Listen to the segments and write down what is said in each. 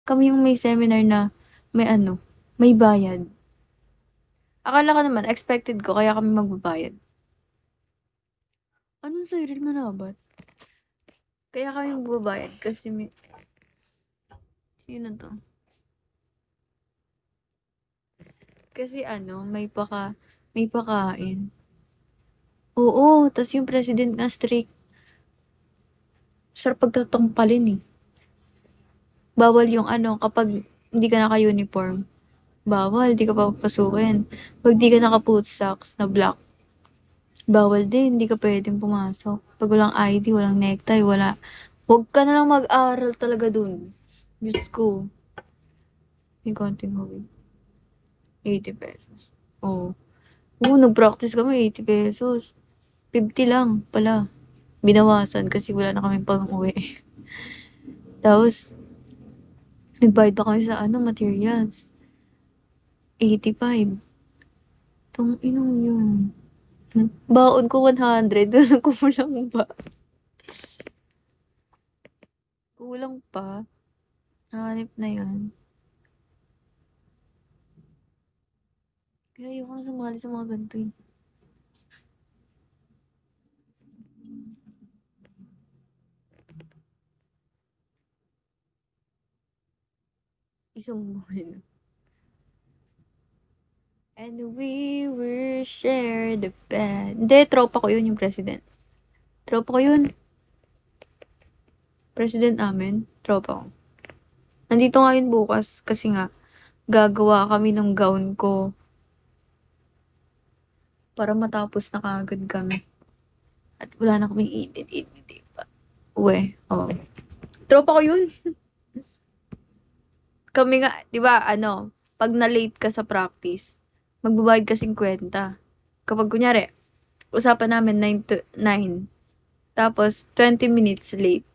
Kami yung may seminar na may ano, may bayad. Akala ko naman expected ko kaya kami magbabayad. Anong Cyril Manabat? Kaya kami magbabayad kasi may sino 'to? Kasi ano, may pakain. Oo, tas yung president nga strict. Sarap pagtatampo-palin, eh. Bawal yung ano, kapag hindi ka naka-uniform, bawal, di ka papapasukin. 'Pag di ka naka-boot socks na black, bawal din, hindi ka puwedeng pumasok. 'Pag walang ID, walang necktie, wala. 'Wag ka na lang mag-aral talaga dun. Diyos ko, may konting hawig, ₱80. Oo. Oo, nag-practice kami ₱80. 50 lang pala, binawasan kasi wala na kaming pang-uwi. Tapos nagbayad pa kami sa ano, materials, 85. Tang-ina yun. Baon ko 100, kulang pa. Kulang pa. Hanip na yun. Kaya ayoko na sumali sa mga ganito eh. Isumbuhin. And we will share the bed. Hindi, tropa ko yun yung president. Tropa ko yun. President namin. Tropa ko. Nandito nga yun bukas kasi nga gagawa kami ng gown ko para matapos na kaagad kami. At wala na kaming edit pa. Uwe, oo. Tropa ko yun. Kami nga, di ba, ano, pag na-late ka sa practice, magbabayad ka 50. Kapag kunyari, usapan namin 9 to 9, tapos 20 minutes late,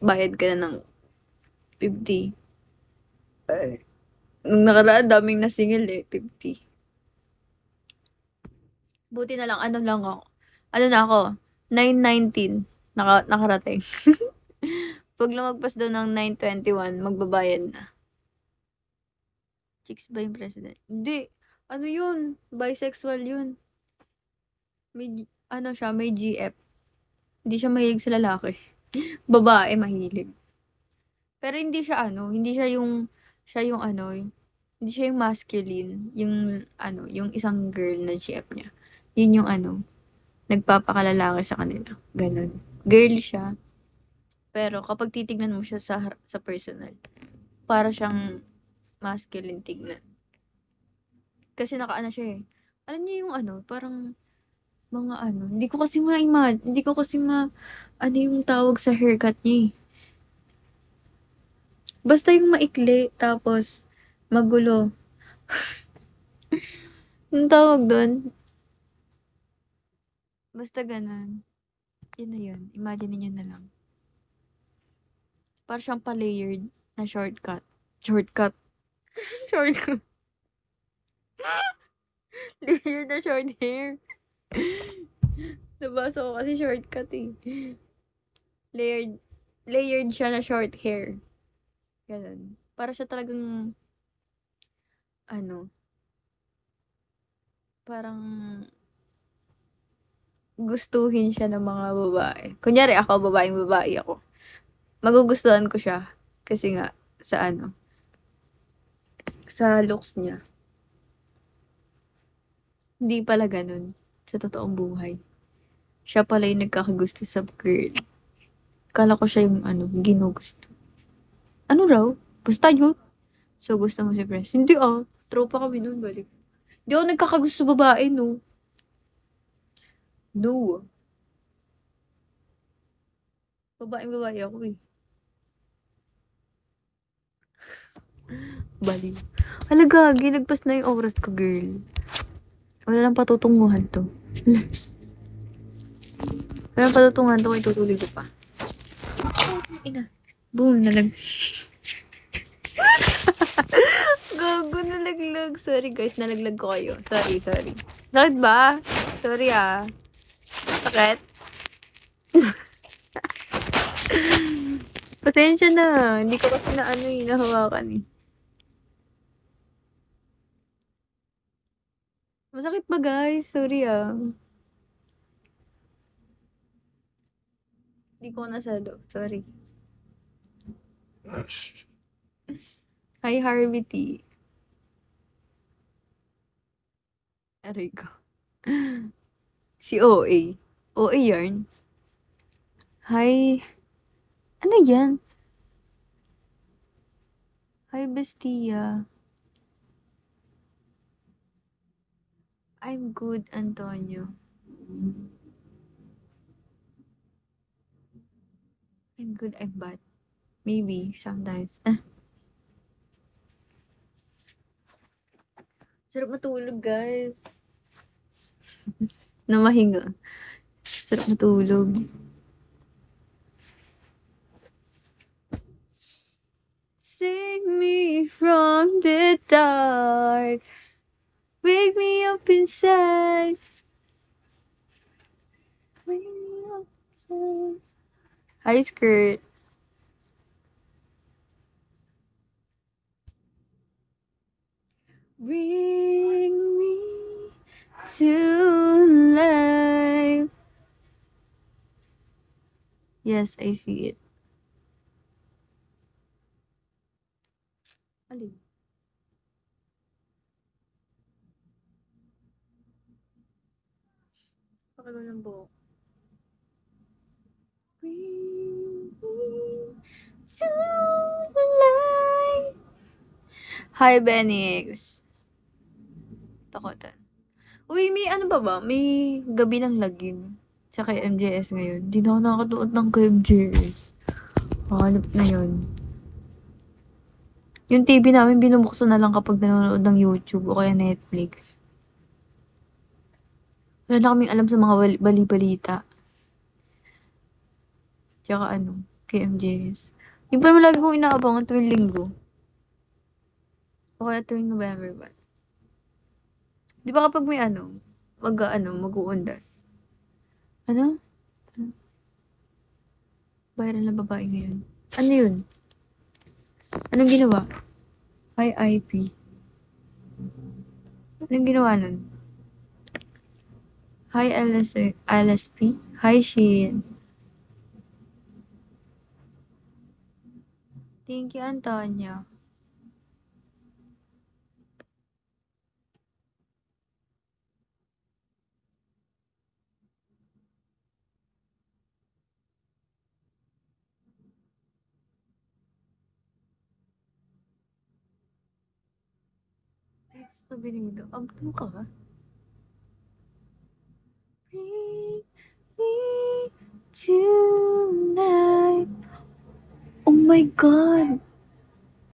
bayad ka na ng 50. Ay. Nung nakaraan, daming nasingil eh, 50. Buti na lang, ano lang ako, ano na ako, 9:19, nakarating. Pag lumagpas daw ng 9:21, magbabayad na. Chicks ba yung president? Hindi. Ano yun? Bisexual yun. May, ano siya, may GF. Hindi siya mahilig sa lalaki. Babae mahilig. Pero siya yung ano, hindi siya yung masculine, yung ano, yung isang girl na GF niya. Yun yung ano, nagpapakalalaki sa kanila. Ganon. Girl siya, pero kapag titignan mo siya sa personal, para siyang masculine tignan. Kasi nakaano siya eh. Alam niyo yung ano, parang mga ano, hindi ko kasi ano yung tawag sa haircut niya eh. Basta yung maikli, tapos magulo. Anong tawag dun? Basta ganun. Yun na yun. Imagine niyo na lang. Parang siyang pa-layered na shortcut. Shortcut. Shortcut. Layered na short hair. Nabasa ko kasi shortcut eh. Layered. Layered siya na short hair. Ganun. Para siya talagang, ano, parang gustuhin siya ng mga babae. Kunyari ako, babaeng babae ako. Magugustuhan ko siya. Kasi nga, sa ano, sa looks niya. Hindi pala ganun. Sa totoong buhay. Siya pala yung nagkakagusto sa girl. Kala ko siya yung ano, ginugusto. Ano raw? Basta yun. So, gusto mo si Pres? Hindi ah. Tropa kami nun, balik. Hindi ako nagkakagusto sa babae, no. No. Babaeng babae ako eh. Baliw. Hala, gagi. Nagpas na yung oras ko, girl. Wala lang patutunguhan to. Wala lang patutunguhan to. Itutuloy ko pa. Ina. Boom. Gago, nalaglag. Sorry guys, nalaglag ko kayo. Sorry. Sakit ba? Sorry ah. Sakit? Pasensya na. Hindi ko kasi na ano eh, nahawakan eh. Masakit ba guys? Sorry ah. Hindi ko nasalo. Sorry. Hi Harvey T. Aray ko. Si OA. OA yarn. Hi. Ano yan? Hi Bestia. I'm good, Antonio. I'm good, I'm bad. Maybe, sometimes. Sarap matulog, guys. Na mahinga. Sarap matulog. Save me from the dark. Wake me up inside. Wake me up inside. Hi, Skirt. Bring me to life. Yes, I see it. Alin? Pakagaw ng buhok. Bring me to life. Hi, Benix. Takotan. Uy, may ano ba? May gabi ng lagim. Sa kay MJS ngayon. Di na ako nakakatuot ng kay MJS. Hanap na yun. Yung TV namin binubuksan na lang kapag nanonood ng YouTube o kaya Netflix. Wala na kaming alam sa mga bali-balita. Tsaka ano, kay MJS. Yung pa naman lagi kong inaabangan tuwing linggo. O kaya tuwing November ba? Di ba kapag may ano, mag-uundas. Ano? Viral na babae ngayon. Ano yun? Anong ginawa? Hi, IP. Anong ginawa nun? Hi, LSP. Hi, Shin. Thank you, Antonia. Sabi nito, ano ka ba? Bring me tonight. Oh my God!